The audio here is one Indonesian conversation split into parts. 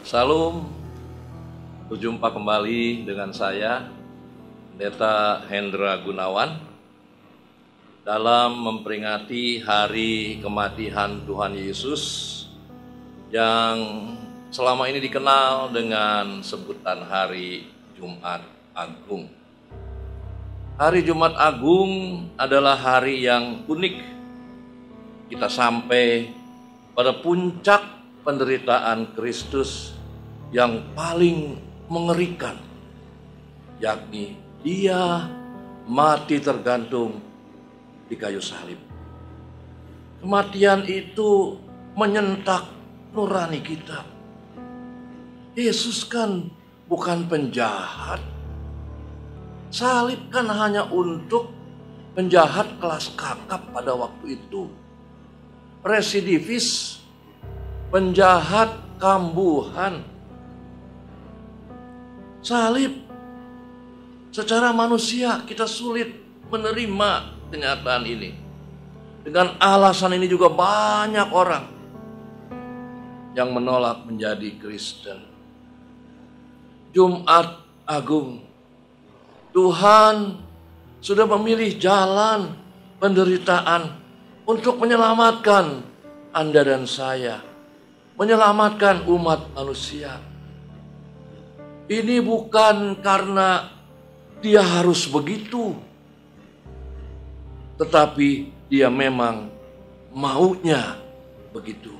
Salam, berjumpa kembali dengan saya, Pendeta Hendra Gunawan, dalam memperingati hari kematian Tuhan Yesus yang selama ini dikenal dengan sebutan Hari Jumat Agung. Hari Jumat Agung adalah hari yang unik. Kita sampai pada puncak penderitaan Kristus yang paling mengerikan, yakni Dia mati tergantung di kayu salib. Kematian itu menyentak nurani kita. Yesus kan bukan penjahat. Salib kan hanya untuk penjahat kelas kakap pada waktu itu. Residivis, penjahat kambuhan. Salib secara manusia kita sulit menerima kenyataan ini. Dengan alasan ini juga banyak orang yang menolak menjadi Kristen. Jumat Agung, Tuhan sudah memilih jalan penderitaan untuk menyelamatkan Anda dan saya, menyelamatkan umat manusia. Ini bukan karena Dia harus begitu, tetapi Dia memang maunya begitu.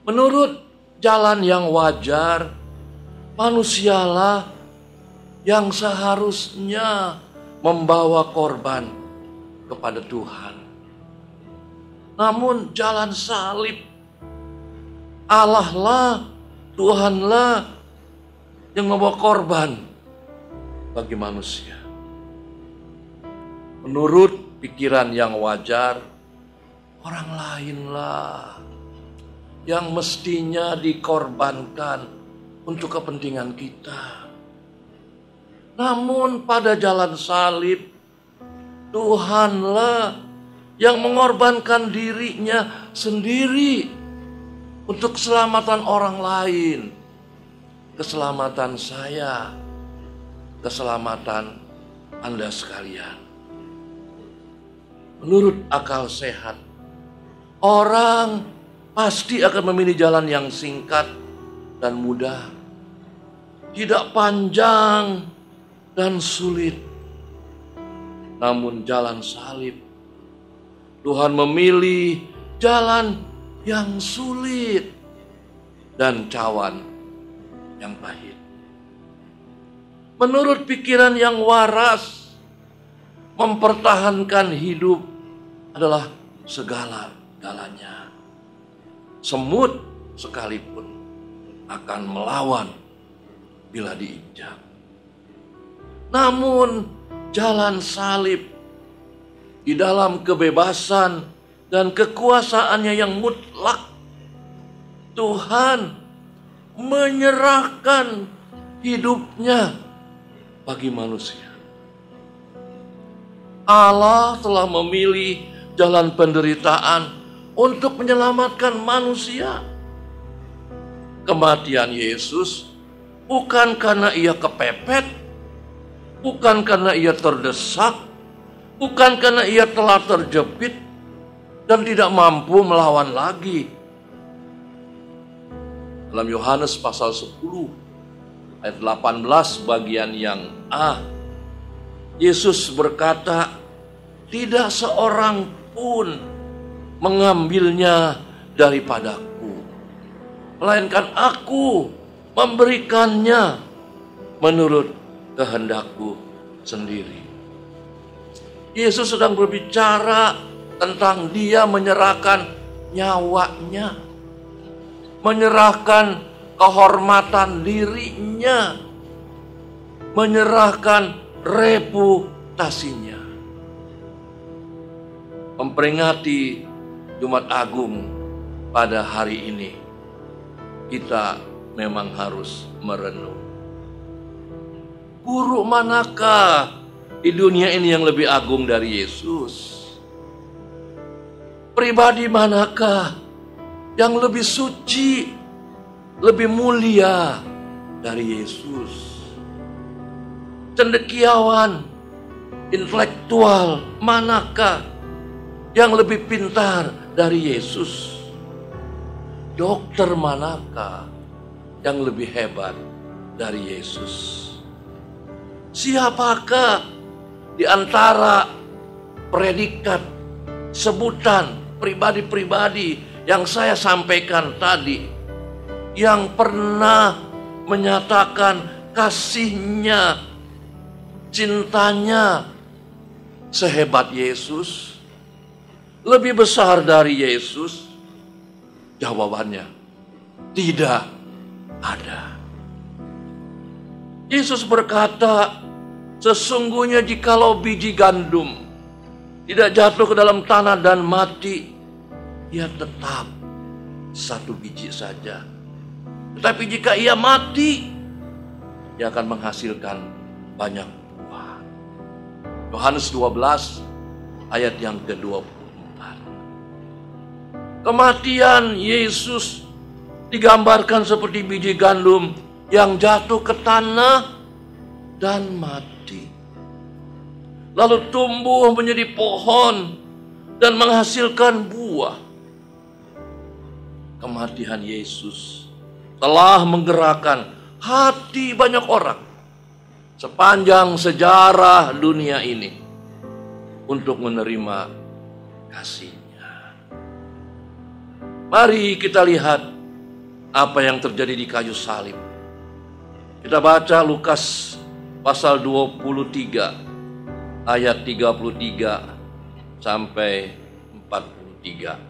Menurut jalan yang wajar, manusialah yang seharusnya membawa korban kepada Tuhan. Namun jalan salib, Allah lah, Tuhan lah yang membawa korban bagi manusia. Menurut pikiran yang wajar, orang lainlah yang mestinya dikorbankan untuk kepentingan kita. Namun pada jalan salib, Tuhanlah yang mengorbankan dirinya sendiri untuk keselamatan orang lain. Keselamatan saya, keselamatan Anda sekalian. Menurut akal sehat, orang pasti akan memilih jalan yang singkat dan mudah, tidak panjang dan sulit. Namun jalan salib, Tuhan memilih jalan yang sulit dan cawan yang pahit. Menurut pikiran yang waras, mempertahankan hidup adalah segala-galanya. Semut sekalipun akan melawan bila diinjak. Namun jalan salib di dalam kebebasan dan kekuasaannya yang mutlak, Tuhan menyerahkan hidupnya bagi manusia. Allah telah memilih jalan penderitaan untuk menyelamatkan manusia. Kematian Yesus bukan karena Ia kepepet, bukan karena Ia terdesak, bukan karena Ia telah terjepit dan tidak mampu melawan lagi. Dalam Yohanes pasal 10 ayat 18 bagian yang A, Yesus berkata, tidak seorang pun mengambilnya daripadaku, melainkan aku memberikannya menurut kehendakku sendiri. Yesus sedang berbicara tentang Dia menyerahkan nyawanya, menyerahkan kehormatan dirinya, menyerahkan reputasinya. Memperingati Jumat Agung pada hari ini, kita memang harus merenung. Guru manakah di dunia ini yang lebih agung dari Yesus? Pribadi manakah yang lebih suci, lebih mulia dari Yesus. Cendekiawan, intelektual, manakah yang lebih pintar dari Yesus? Dokter manakah yang lebih hebat dari Yesus? Siapakah di antara predikat, sebutan, pribadi-pribadi yang saya sampaikan tadi yang pernah menyatakan kasihnya, cintanya sehebat Yesus, lebih besar dari Yesus? Jawabannya tidak ada. Yesus berkata, sesungguhnya jikalau biji gandum tidak jatuh ke dalam tanah dan mati, ia tetap satu biji saja. Tetapi jika ia mati, ia akan menghasilkan banyak buah. Yohanes 12 ayat yang ke-24. Kematian Yesus digambarkan seperti biji gandum yang jatuh ke tanah dan mati, lalu tumbuh menjadi pohon dan menghasilkan buah. Kematian Yesus telah menggerakkan hati banyak orang sepanjang sejarah dunia ini untuk menerima kasih-Nya. Mari kita lihat apa yang terjadi di kayu salib. Kita baca Lukas pasal 23 ayat 33 sampai 43.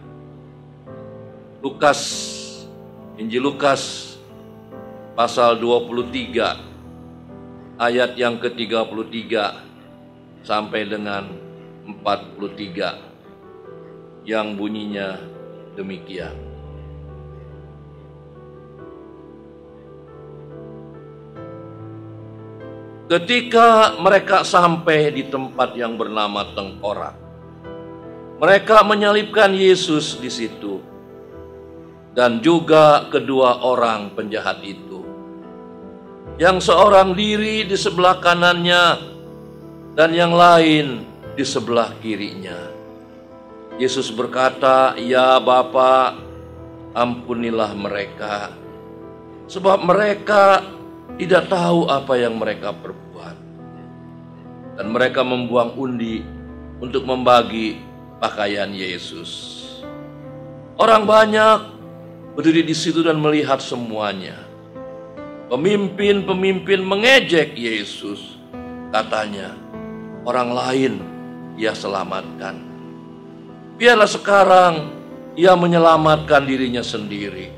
Injil Lukas pasal 23 ayat yang ke-33 sampai dengan 43 yang bunyinya demikian. Ketika mereka sampai di tempat yang bernama Tengkorak, mereka menyalibkan Yesus di situ, dan juga kedua orang penjahat itu, yang seorang diri di sebelah kanannya dan yang lain di sebelah kirinya. Yesus berkata, "Ya Bapa, ampunilah mereka, sebab mereka tidak tahu apa yang mereka perbuat." Dan mereka membuang undi untuk membagi pakaian Yesus. Orang banyak berdiri di situ dan melihat semuanya. Pemimpin-pemimpin mengejek Yesus. Katanya, orang lain ia selamatkan. Biarlah sekarang ia menyelamatkan dirinya sendiri.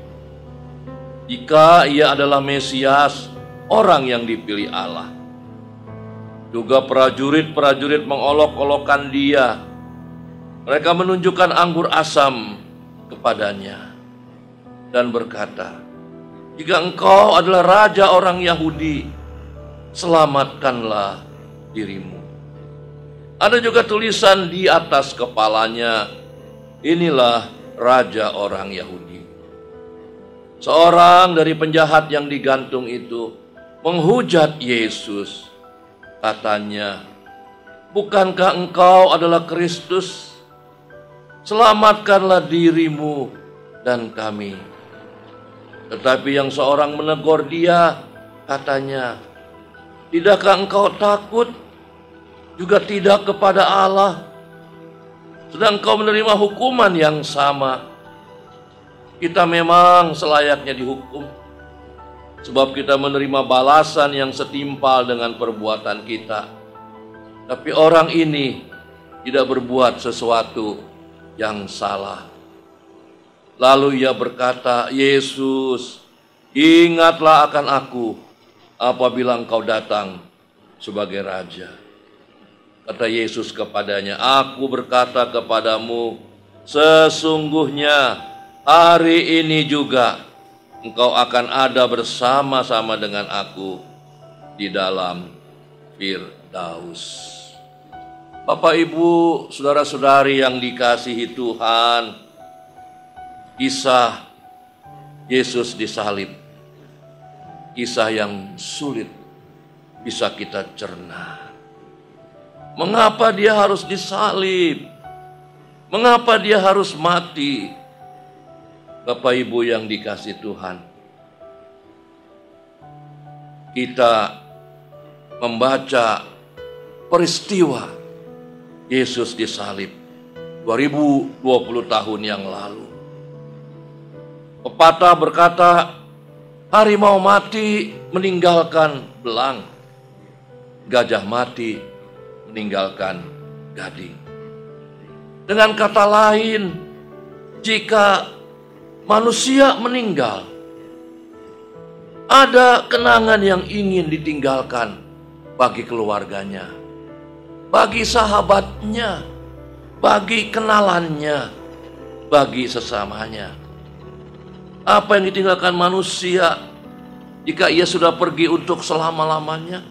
Jika ia adalah Mesias, orang yang dipilih Allah. Juga prajurit-prajurit mengolok-olokkan dia. Mereka menunjukkan anggur asam kepadanya dan berkata, "Jika engkau adalah raja orang Yahudi, selamatkanlah dirimu." Ada juga tulisan di atas kepalanya, "Inilah raja orang Yahudi." Seorang dari penjahat yang digantung itu menghujat Yesus. Katanya, "Bukankah engkau adalah Kristus? Selamatkanlah dirimu dan kami." Tetapi yang seorang menegur dia, katanya, "Tidakkah engkau takut juga tidak kepada Allah, sedang engkau menerima hukuman yang sama?" Kita memang selayaknya dihukum, sebab kita menerima balasan yang setimpal dengan perbuatan kita. Tapi orang ini tidak berbuat sesuatu yang salah. Lalu ia berkata, "Yesus, ingatlah akan aku apabila engkau datang sebagai raja." Kata Yesus kepadanya, "Aku berkata kepadamu, sesungguhnya hari ini juga engkau akan ada bersama-sama dengan aku di dalam Firdaus." Bapak, Ibu, saudara-saudari yang dikasihi Tuhan, kisah Yesus disalib kisah yang sulit bisa kita cerna. Mengapa dia harus disalib? Mengapa dia harus mati? Bapak Ibu yang dikasihi Tuhan, kita membaca peristiwa Yesus disalib 2020 tahun yang lalu. Pepatah berkata, harimau mati meninggalkan belang, gajah mati meninggalkan gading. Dengan kata lain, jika manusia meninggal, ada kenangan yang ingin ditinggalkan bagi keluarganya, bagi sahabatnya, bagi kenalannya, bagi sesamanya. Apa yang ditinggalkan manusia jika ia sudah pergi untuk selama-lamanya?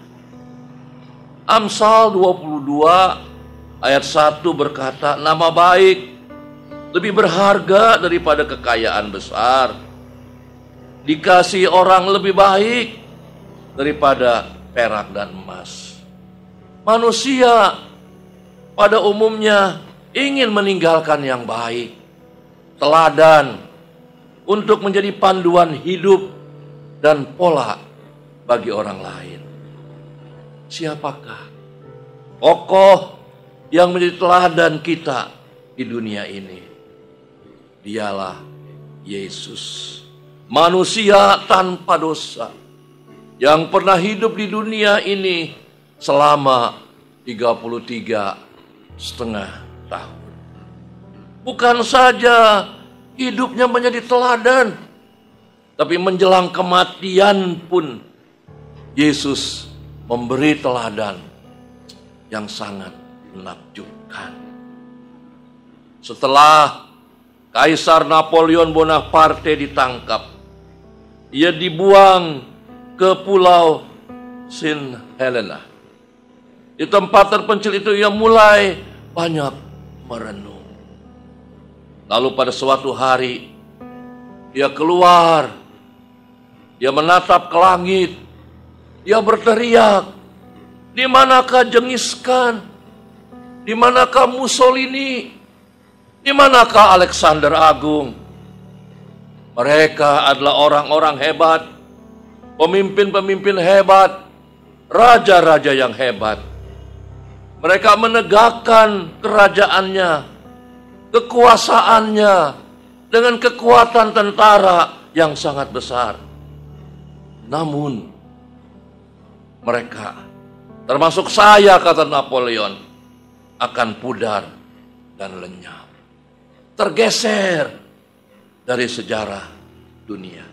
Amsal 22 ayat 1 berkata, nama baik lebih berharga daripada kekayaan besar. Dikasihi orang lebih baik daripada perak dan emas. Manusia pada umumnya ingin meninggalkan yang baik, teladan, untuk menjadi panduan hidup dan pola bagi orang lain. Siapakah tokoh yang menjadi teladan kita di dunia ini? Dialah Yesus, manusia tanpa dosa yang pernah hidup di dunia ini selama 33,5 tahun. Bukan saja hidupnya menjadi teladan, tapi menjelang kematian pun Yesus memberi teladan yang sangat menakjubkan. Setelah Kaisar Napoleon Bonaparte ditangkap, ia dibuang ke pulau Saint Helena. Di tempat terpencil itu ia mulai banyak merenung. Lalu pada suatu hari, dia keluar, dia menatap ke langit, dia berteriak, di manakah Genghis Khan? Di manakah Mussolini? Di manakah Alexander Agung? Mereka adalah orang-orang hebat, pemimpin-pemimpin hebat, raja-raja yang hebat. Mereka menegakkan kerajaannya, kekuasaannya dengan kekuatan tentara yang sangat besar. Namun mereka, termasuk saya, kata Napoleon, akan pudar dan lenyap, tergeser dari sejarah dunia.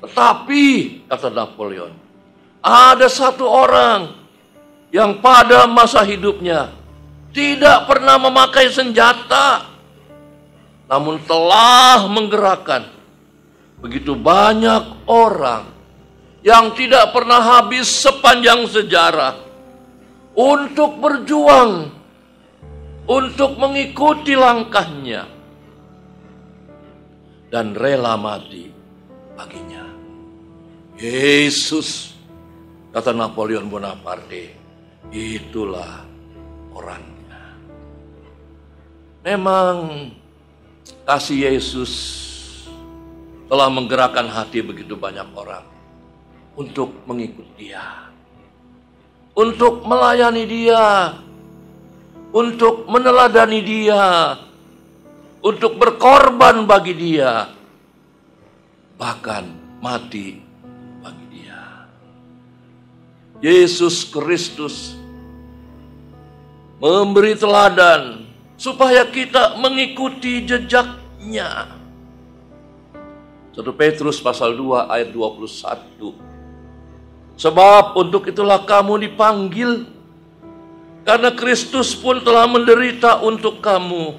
Tetapi, kata Napoleon, ada satu orang yang pada masa hidupnya tidak pernah memakai senjata, namun telah menggerakkan begitu banyak orang yang tidak pernah habis sepanjang sejarah untuk berjuang, untuk mengikuti langkahnya, dan rela mati baginya. Yesus, kata Napoleon Bonaparte, itulah orangnya. Memang kasih Yesus telah menggerakkan hati begitu banyak orang untuk mengikuti Dia, untuk melayani Dia, untuk meneladani Dia, untuk berkorban bagi Dia, bahkan mati bagi Dia. Yesus Kristus memberi teladan supaya kita mengikuti jejaknya. 1 Petrus pasal 2 ayat 21. Sebab untuk itulah kamu dipanggil, karena Kristus pun telah menderita untuk kamu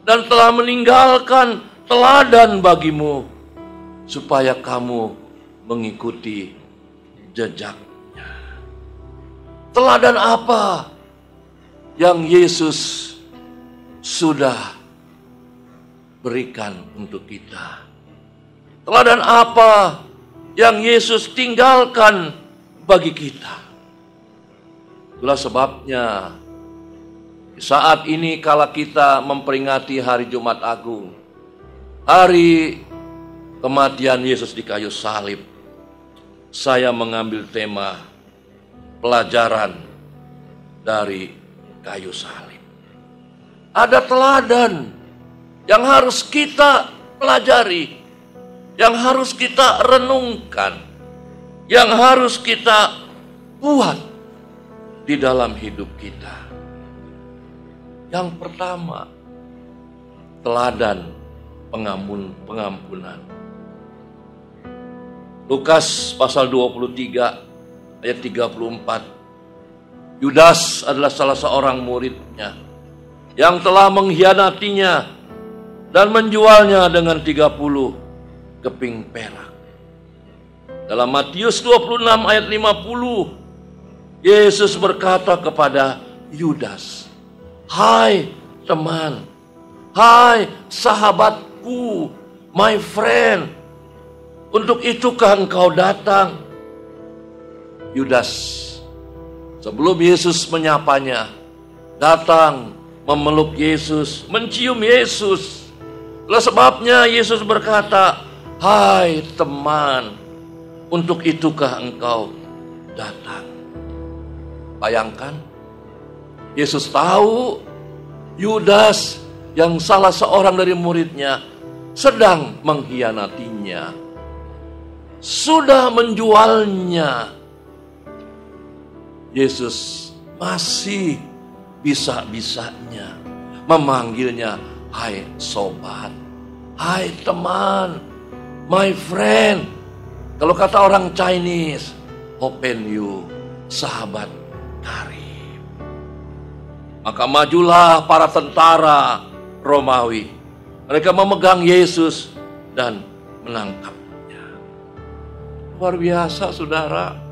dan telah meninggalkan teladan bagimu, supaya kamu mengikuti jejaknya. Teladan apa yang Yesus sudah berikan untuk kita? Teladan apa yang Yesus tinggalkan bagi kita. Itulah sebabnya saat ini kala kita memperingati hari Jumat Agung, hari kematian Yesus di kayu salib, saya mengambil tema pelajaran dari kayu salib. Ada teladan yang harus kita pelajari, yang harus kita renungkan, yang harus kita buat di dalam hidup kita. Yang pertama, teladan pengampunan. Lukas pasal 23 ayat 34. Yudas adalah salah seorang muridnya yang telah mengkhianatinya dan menjualnya dengan 30 keping perak. Dalam Matius 26 ayat 50, Yesus berkata kepada Yudas, "Hai teman, hai sahabatku, my friend, untuk itukah engkau datang?" Yudas, sebelum Yesus menyapanya, datang memeluk Yesus, mencium Yesus. Itulah sebabnya Yesus berkata, "Hai teman, untuk itukah engkau datang?" Bayangkan, Yesus tahu Yudas yang salah seorang dari muridnya sedang mengkhianatinya, sudah menjualnya. Yesus masih bisa-bisanya memanggilnya, "Hai sobat, hai teman, my friend." Kalau kata orang Chinese, "Open you, sahabat karib." Maka majulah para tentara Romawi. Mereka memegang Yesus dan menangkapnya. Luar biasa, saudara.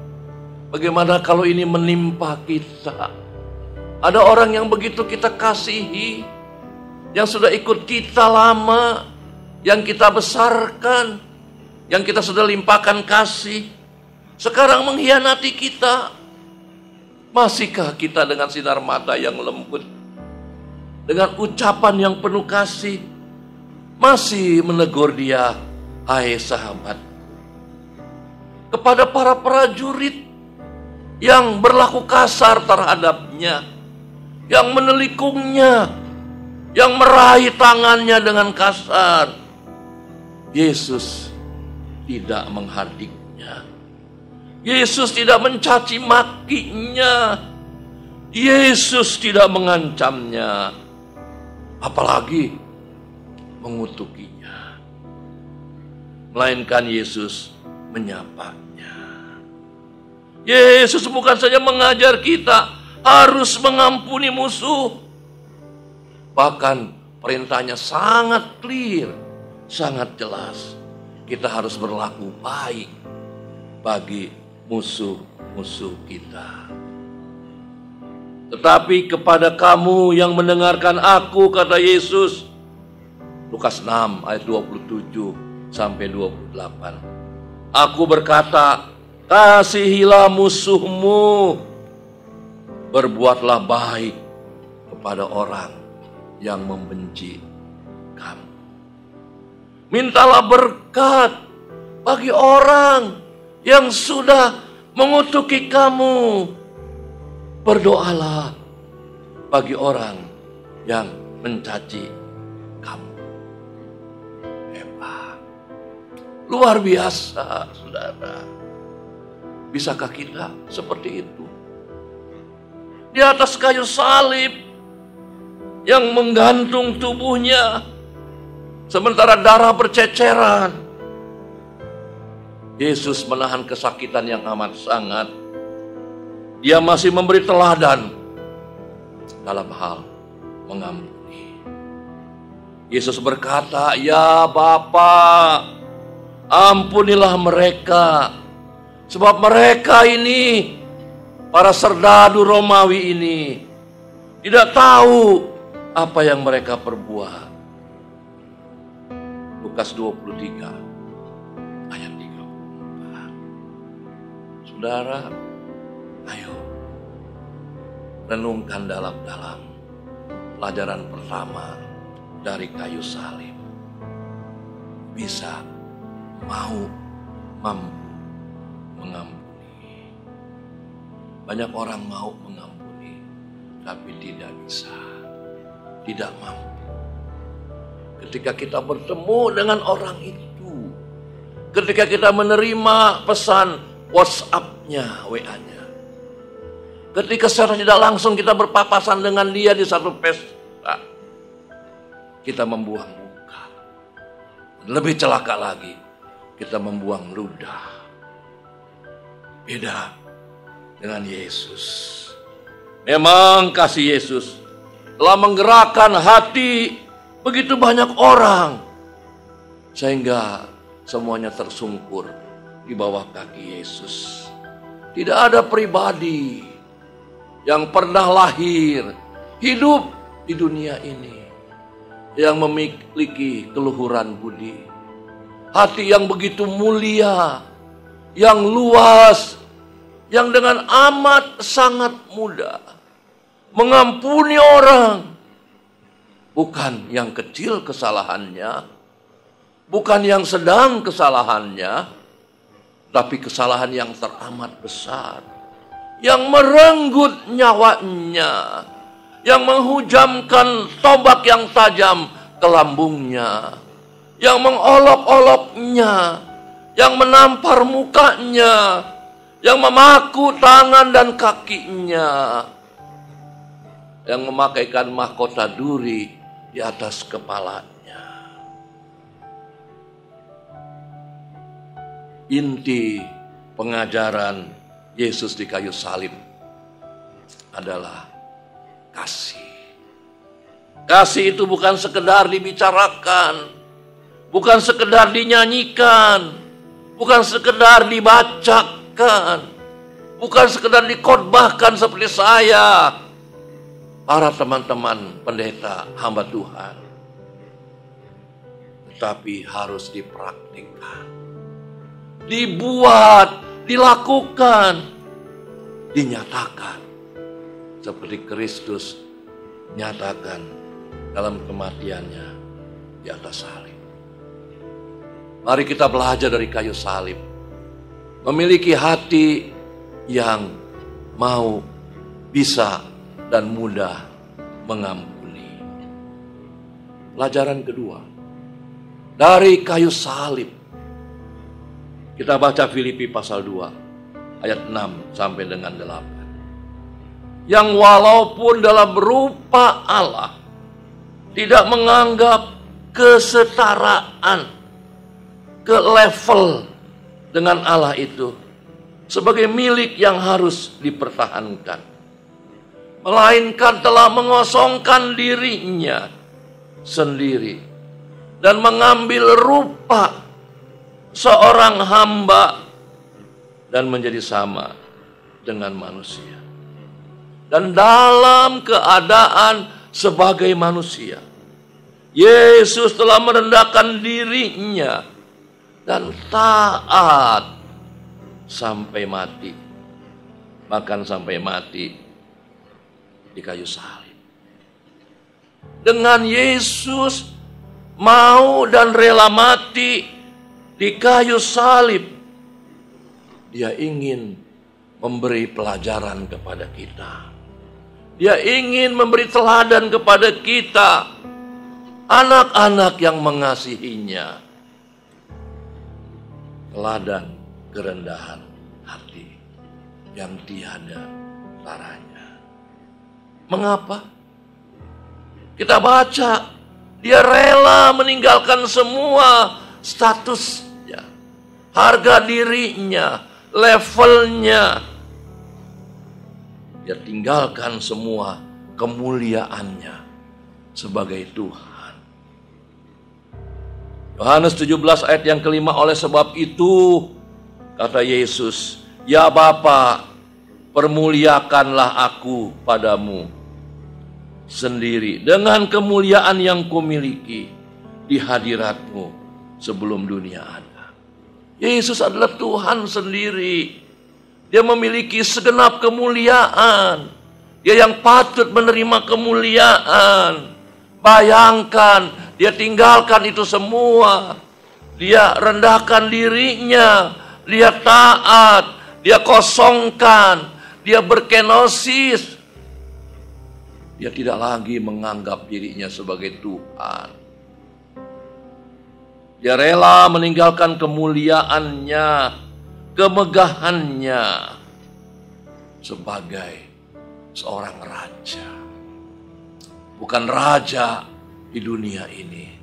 Bagaimana kalau ini menimpa kita? Ada orang yang begitu kita kasihi, yang sudah ikut kita lama, yang kita besarkan, yang kita sudah limpahkan kasih, sekarang mengkhianati kita. Masihkah kita dengan sinar mata yang lembut, dengan ucapan yang penuh kasih, masih menegur dia, "Hai sahabat"? Kepada para prajurit yang berlaku kasar terhadapnya, yang menelikungnya, yang meraih tangannya dengan kasar, Yesus tidak menghardiknya. Yesus tidak mencaci makinya. Yesus tidak mengancamnya, apalagi mengutukinya. Melainkan Yesus menyapanya. Yesus bukan saja mengajar kita harus mengampuni musuh, bahkan perintahnya sangat clear, sangat jelas. Kita harus berlaku baik bagi musuh-musuh kita. Tetapi kepada kamu yang mendengarkan aku, kata Yesus, Lukas 6 ayat 27 sampai 28. Aku berkata, kasihilah musuhmu, berbuatlah baik kepada orang yang membenci kamu. Mintalah berkat bagi orang yang sudah mengutuki kamu. Berdoalah bagi orang yang mencaci kamu. Hebat. Luar biasa, saudara. Bisakah kita seperti itu? Di atas kayu salib yang menggantung tubuhnya, sementara darah berceceran, Yesus menahan kesakitan yang amat sangat. Dia masih memberi teladan dalam hal mengampuni. Yesus berkata, ya Bapa, ampunilah mereka, sebab mereka ini, para serdadu Romawi ini, tidak tahu apa yang mereka perbuat. Lukas 23 ayat 34. Saudara, ayo renungkan dalam-dalam pelajaran pertama dari kayu salib. Bisa, mau, mampu mengampuni. Banyak orang mau mengampuni, tapi tidak bisa, tidak mampu. Ketika kita bertemu dengan orang itu, ketika kita menerima pesan WhatsApp-nya, WA-nya, ketika secara tidak langsung kita berpapasan dengan dia di satu pesta, kita membuang muka. Lebih celaka lagi, kita membuang ludah. Beda dengan Yesus. Memang kasih Yesus telah menggerakkan hati begitu banyak orang, sehingga semuanya tersungkur di bawah kaki Yesus. Tidak ada pribadi yang pernah lahir, hidup di dunia ini, yang memiliki keluhuran budi, hati yang begitu mulia, yang luas, yang dengan amat sangat mudah mengampuni orang. Bukan yang kecil kesalahannya, bukan yang sedang kesalahannya, tapi kesalahan yang teramat besar, yang merenggut nyawanya, yang menghujamkan tombak yang tajam ke lambungnya, yang mengolok-oloknya, yang menampar mukanya, yang memaku tangan dan kakinya, yang memakaikan mahkota duri di atas kepalanya. Inti pengajaran Yesus di kayu salib adalah kasih. Kasih itu bukan sekedar dibicarakan, bukan sekedar dinyanyikan, bukan sekedar dibacakan, bukan sekedar dikhotbahkan seperti saya, para teman-teman pendeta hamba Tuhan, tetapi harus dipraktikkan, dibuat, dilakukan, dinyatakan seperti Kristus nyatakan dalam kematiannya di atas salib. Mari kita belajar dari kayu salib, memiliki hati yang mau, bisa, dan mudah mengampuni. Pelajaran kedua dari kayu salib, kita baca Filipi pasal 2 ayat 6 sampai dengan 8. Yang walaupun dalam rupa Allah tidak menganggap kesetaraan, ke level dengan Allah itu sebagai milik yang harus dipertahankan, melainkan telah mengosongkan dirinya sendiri dan mengambil rupa seorang hamba dan menjadi sama dengan manusia. Dan dalam keadaan sebagai manusia, Yesus telah merendahkan dirinya dan taat sampai mati, bahkan sampai mati di kayu salib. Dengan Yesus mau dan rela mati di kayu salib, Dia ingin memberi pelajaran kepada kita. Dia ingin memberi teladan kepada kita, anak-anak yang mengasihinya. Teladan kerendahan hati yang tiada taranya. Mengapa? Kita baca, dia rela meninggalkan semua statusnya, harga dirinya, levelnya. Dia tinggalkan semua kemuliaannya sebagai Tuhan. Yohanes 17 ayat yang kelima, oleh sebab itu kata Yesus, ya Bapa, permuliakanlah aku padamu sendiri dengan kemuliaan yang kumiliki di hadiratmu sebelum dunia ada. Yesus adalah Tuhan sendiri. Dia memiliki segenap kemuliaan. Dia yang patut menerima kemuliaan. Bayangkan, dia tinggalkan itu semua. Dia rendahkan dirinya. Dia taat. Dia kosongkan. Dia berkenosis. Dia tidak lagi menganggap dirinya sebagai Tuhan. Dia rela meninggalkan kemuliaannya, kemegahannya sebagai seorang raja. Bukan raja di dunia ini,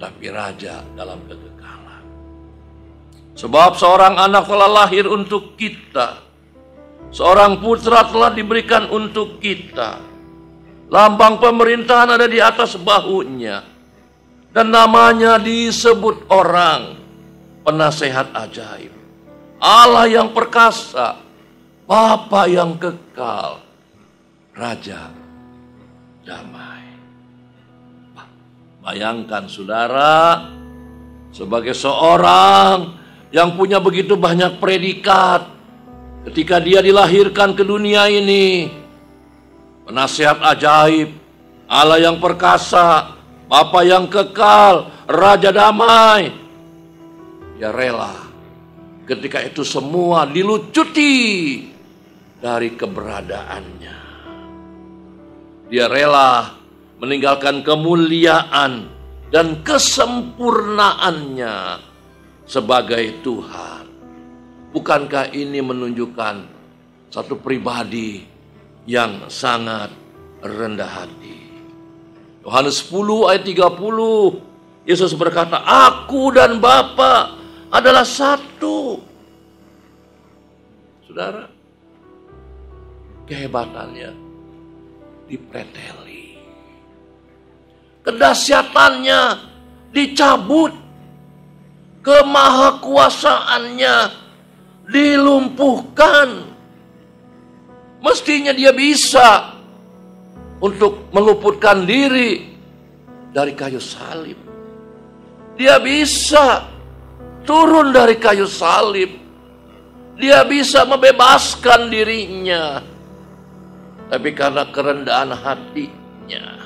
tapi raja dalam kekekalan. Sebab seorang anak telah lahir untuk kita. Seorang putra telah diberikan untuk kita. Lambang pemerintahan ada di atas bahunya. Dan namanya disebut orang penasehat ajaib, Allah yang perkasa, Bapa yang kekal, Raja damai. Bayangkan saudara, sebagai seorang yang punya begitu banyak predikat, ketika dia dilahirkan ke dunia ini, penasehat ajaib, Allah yang perkasa, Bapa yang kekal, Raja damai. Dia rela ketika itu semua dilucuti dari keberadaannya. Dia rela meninggalkan kemuliaan dan kesempurnaannya sebagai Tuhan. Bukankah ini menunjukkan satu pribadi yang sangat rendah hati? Yohanes 10 ayat 30, Yesus berkata, aku dan Bapa adalah satu. Saudara, kehebatannya dipreteli, kedahsyatannya dicabut, kemahakuasaannya dilumpuhkan. Mestinya dia bisa untuk meluputkan diri dari kayu salib. Dia bisa turun dari kayu salib. Dia bisa membebaskan dirinya. Tapi karena kerendahan hatinya,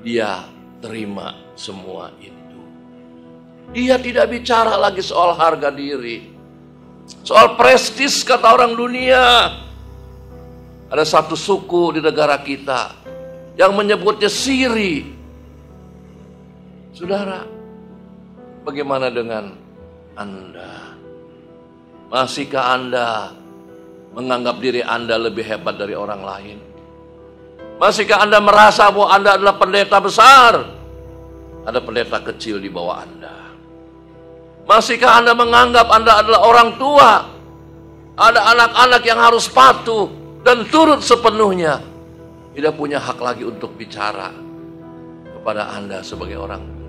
dia terima semua itu. Dia tidak bicara lagi soal harga diri, soal prestis kata orang dunia. Ada satu suku di negara kita yang menyebutnya siri. Saudara, bagaimana dengan Anda? Masihkah Anda menganggap diri Anda lebih hebat dari orang lain? Masihkah Anda merasa bahwa Anda adalah pendeta besar? Ada pendeta kecil di bawah Anda. Masihkah Anda menganggap Anda adalah orang tua? Ada anak-anak yang harus patuh dan turut sepenuhnya, tidak punya hak lagi untuk bicara kepada Anda sebagai orang tua.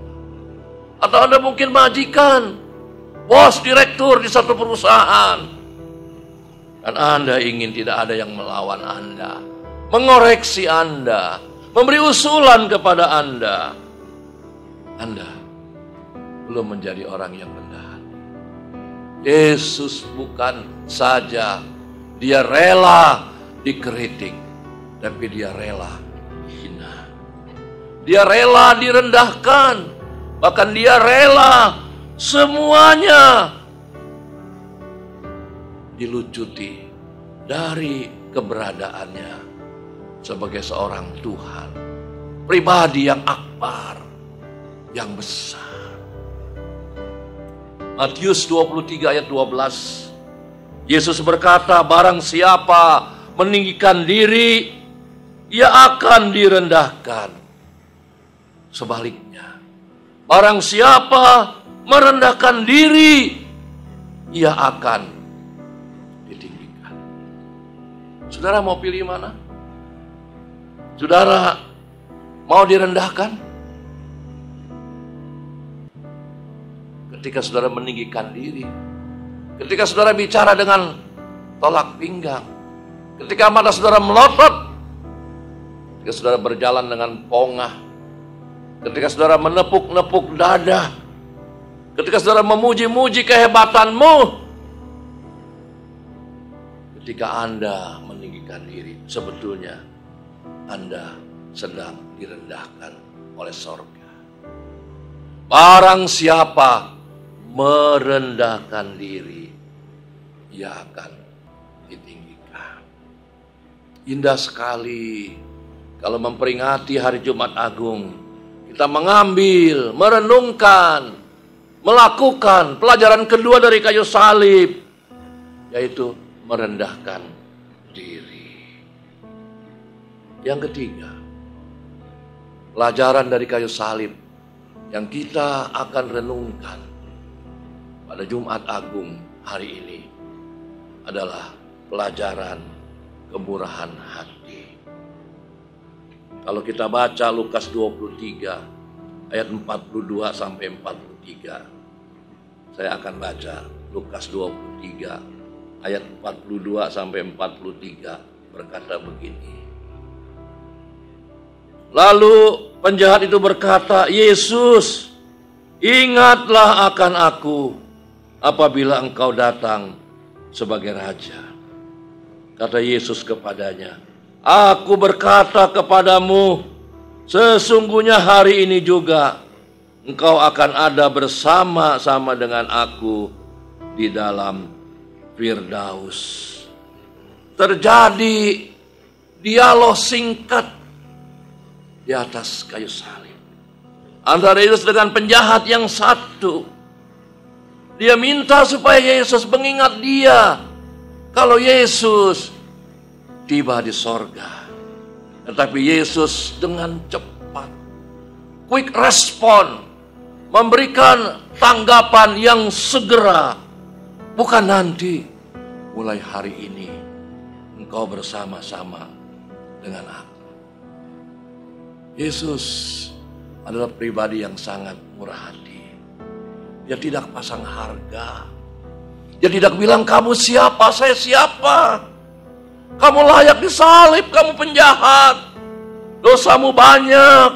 Atau Anda mungkin majikan, bos, direktur di satu perusahaan, dan Anda ingin tidak ada yang melawan Anda, mengoreksi Anda, memberi usulan kepada Anda. Anda belum menjadi orang yang rendah. Yesus bukan saja dia rela dikritik, tapi dia rela dihina. Dia rela direndahkan, bahkan dia rela semuanya dilucuti dari keberadaannya sebagai seorang Tuhan, pribadi yang akbar, yang besar. Matius 23 ayat 12, Yesus berkata, barang siapa meninggikan diri, ia akan direndahkan. Sebaliknya, barang siapa merendahkan diri, ia akan ditinggikan. Saudara mau pilih mana? Saudara mau direndahkan? Ketika saudara meninggikan diri, ketika saudara bicara dengan tolak pinggang, ketika mata saudara melotot, ketika saudara berjalan dengan pongah, ketika saudara menepuk-nepuk dada, ketika saudara memuji-muji kehebatanmu, ketika Anda meninggikan diri, sebetulnya Anda sedang direndahkan oleh sorga. Barang siapa merendahkan diri, ia akan ditinggikan. Indah sekali kalau memperingati hari Jumat Agung, kita mengambil, merenungkan, melakukan pelajaran kedua dari kayu salib, yaitu merendahkan diri. Yang ketiga, pelajaran dari kayu salib yang kita akan renungkan pada Jumat Agung hari ini adalah pelajaran kemurahan hati. Kalau kita baca Lukas 23 ayat 42 sampai 43. Saya akan baca Lukas 23 ayat 42 sampai 43 berkata begini. Lalu penjahat itu berkata, "Yesus, ingatlah akan aku apabila engkau datang sebagai raja." Kata Yesus kepadanya, "Aku berkata kepadamu, sesungguhnya hari ini juga engkau akan ada bersama-sama dengan aku di dalam Firdaus." Terjadi dialog singkat di atas kayu salib antara Yesus dengan penjahat yang satu. Dia minta supaya Yesus mengingat dia kalau Yesus tiba di sorga. Tetapi Yesus dengan cepat, quick respon, memberikan tanggapan yang segera. Bukan nanti, mulai hari ini engkau bersama-sama dengan aku. Yesus adalah pribadi yang sangat murah hati. Dia tidak pasang harga. Dia tidak bilang, "Kamu siapa, saya siapa. Kamu layak disalib, kamu penjahat. Dosamu banyak.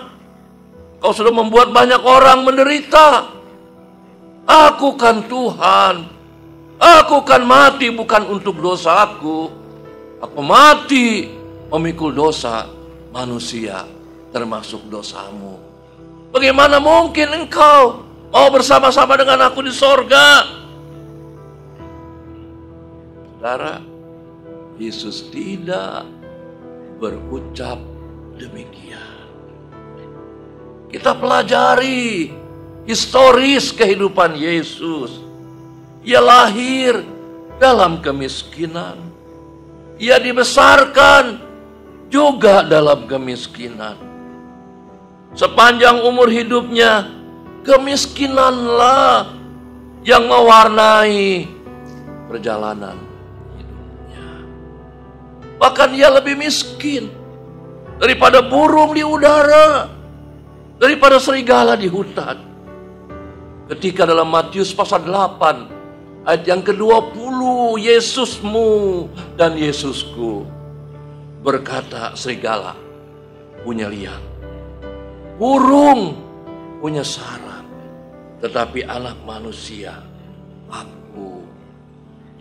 Kau sudah membuat banyak orang menderita. Aku kan Tuhan. Aku kan mati bukan untuk dosaku. Aku mati memikul dosa manusia, termasuk dosamu. Bagaimana mungkin engkau mau bersama-sama dengan aku di sorga?" Saudara, Yesus tidak berucap demikian. Kita pelajari historis kehidupan Yesus. Ia lahir dalam kemiskinan. Ia dibesarkan juga dalam kemiskinan. Sepanjang umur hidupnya, kemiskinanlah yang mewarnai perjalanan hidupnya. Bahkan ia lebih miskin daripada burung di udara, daripada serigala di hutan. Ketika dalam Matius pasal 8 ayat yang ke-20, Yesusmu dan Yesusku, berkata serigala punya liang, burung punya sarang, tetapi anak manusia, aku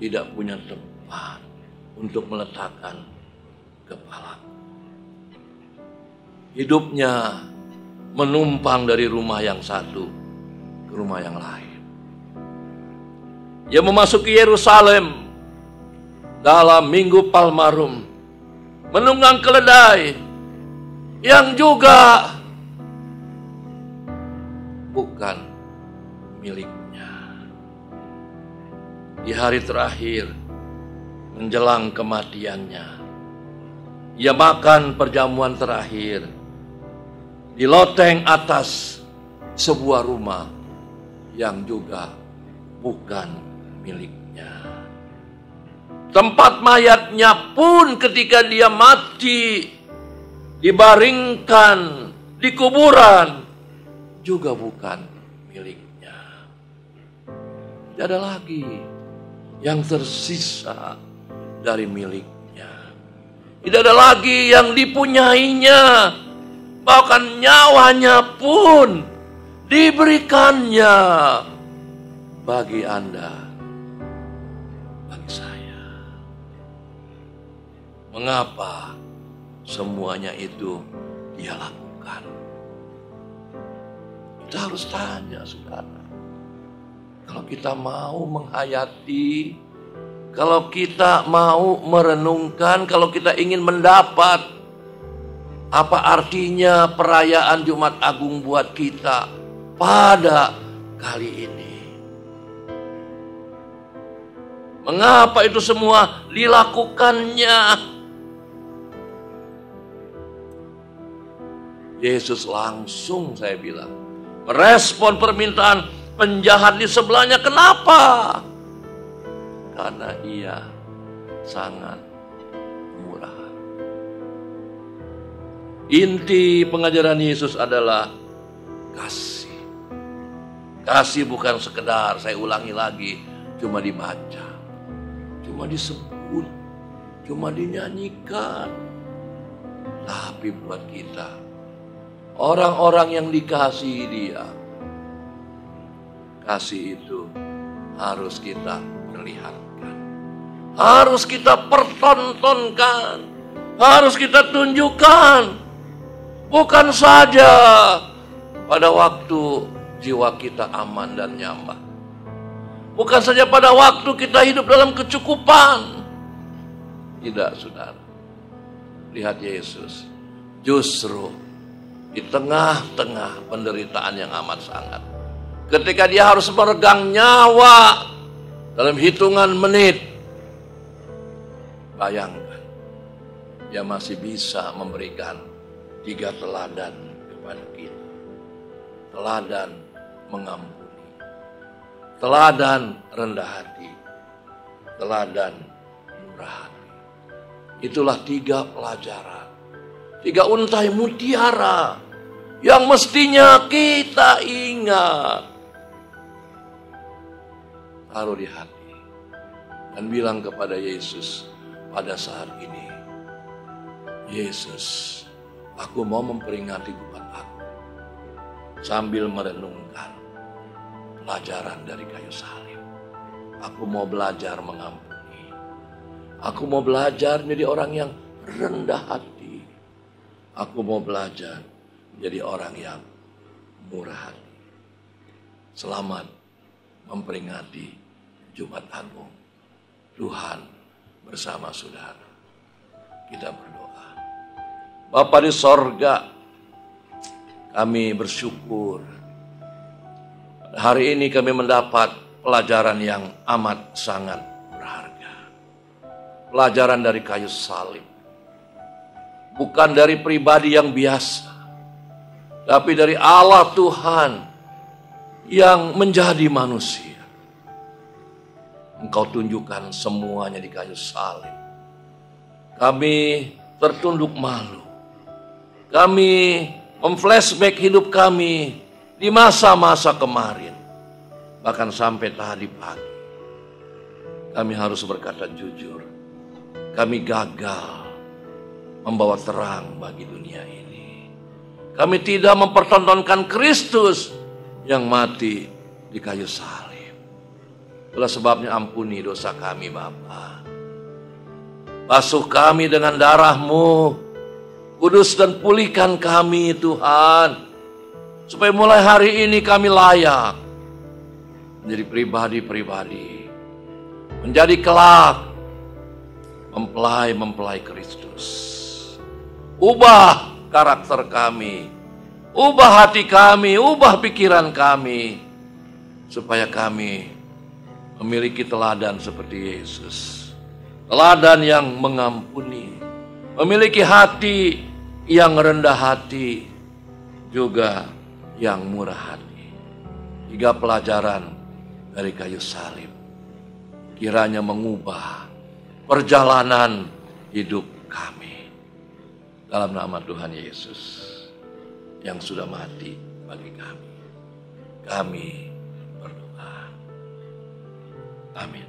tidak punya tempat untuk meletakkan kepalaku. Hidupnya menumpang dari rumah yang satu ke rumah yang lain. Ia memasuki Yerusalem dalam Minggu Palmarum, menunggang keledai yang juga bukan miliknya. Di hari terakhir menjelang kematiannya, ia makan perjamuan terakhir di loteng atas sebuah rumah yang juga bukan miliknya. Tempat mayatnya pun ketika dia mati, dibaringkan di kuburan, juga bukan miliknya. Tidak ada lagi yang tersisa dari miliknya. Tidak ada lagi yang dipunyainya. Bahkan nyawanya pun diberikannya bagi Anda, bagi saya. Mengapa semuanya itu dia lakukan? Kita harus tanya, saudara. Kalau kita mau menghayati, kalau kita mau merenungkan, kalau kita ingin mendapat apa artinya perayaan Jumat Agung buat kita pada kali ini. Mengapa itu semua dilakukannya? Yesus langsung, saya bilang, merespon permintaan penjahat di sebelahnya. Kenapa? Karena ia sangat murah. Inti pengajaran Yesus adalah kasih. Kasih bukan sekedar, saya ulangi lagi, cuma dibaca, cuma disebut, cuma dinyanyikan. Tapi buat kita, orang-orang yang dikasihi Dia, kasih itu harus kita perlihatkan, harus kita pertontonkan, harus kita tunjukkan. Bukan saja pada waktu jiwa kita aman dan nyaman, bukan saja pada waktu kita hidup dalam kecukupan. Tidak, saudara. Lihat Yesus, justru di tengah-tengah penderitaan yang amat sangat, ketika dia harus meregang nyawa dalam hitungan menit, bayangkan, dia masih bisa memberikan 3 teladan kepada kita. Teladan mengampuni, teladan rendah hati, teladan murah hati. Itulah 3 pelajaran, 3 untai mutiara yang mestinya kita ingat. Taruh di hati dan bilang kepada Yesus pada saat ini, Yesus, aku mau memperingati Jumat Agung sambil merenungkan pelajaran dari kayu salib. Aku mau belajar mengampuni. Aku mau belajar menjadi orang yang rendah hati. Aku mau belajar menjadi orang yang murah hati. Selamat memperingati Jumat Agung. Tuhan bersama saudara. Kita berdoa. Bapa di sorga, kami bersyukur. Hari ini kami mendapat pelajaran yang amat sangat berharga. Pelajaran dari kayu salib. Bukan dari pribadi yang biasa, tapi dari Allah Tuhan yang menjadi manusia. Engkau tunjukkan semuanya di kayu salib. Kami tertunduk malu. Kami memflashback hidup kami di masa-masa kemarin. Bahkan sampai tadi pagi. Kami harus berkata jujur. Kami gagal membawa terang bagi dunia ini. Kami tidak mempertontonkan Kristus yang mati di kayu salib. Itulah sebabnya ampuni dosa kami, Bapa. Basuh kami dengan darah-Mu. Kudus dan pulihkan kami, Tuhan. Supaya mulai hari ini kami layak menjadi pribadi-pribadi. Menjadi kelak mempelai Kristus. Ubah karakter kami. Ubah hati kami. Ubah pikiran kami. Supaya kami memiliki teladan seperti Yesus. Teladan yang mengampuni. Memiliki hati yang rendah hati, juga yang murah hati. 3 pelajaran dari kayu salib kiranya mengubah perjalanan hidup kami. Dalam nama Tuhan Yesus yang sudah mati bagi kami. Kami berdoa. Amin.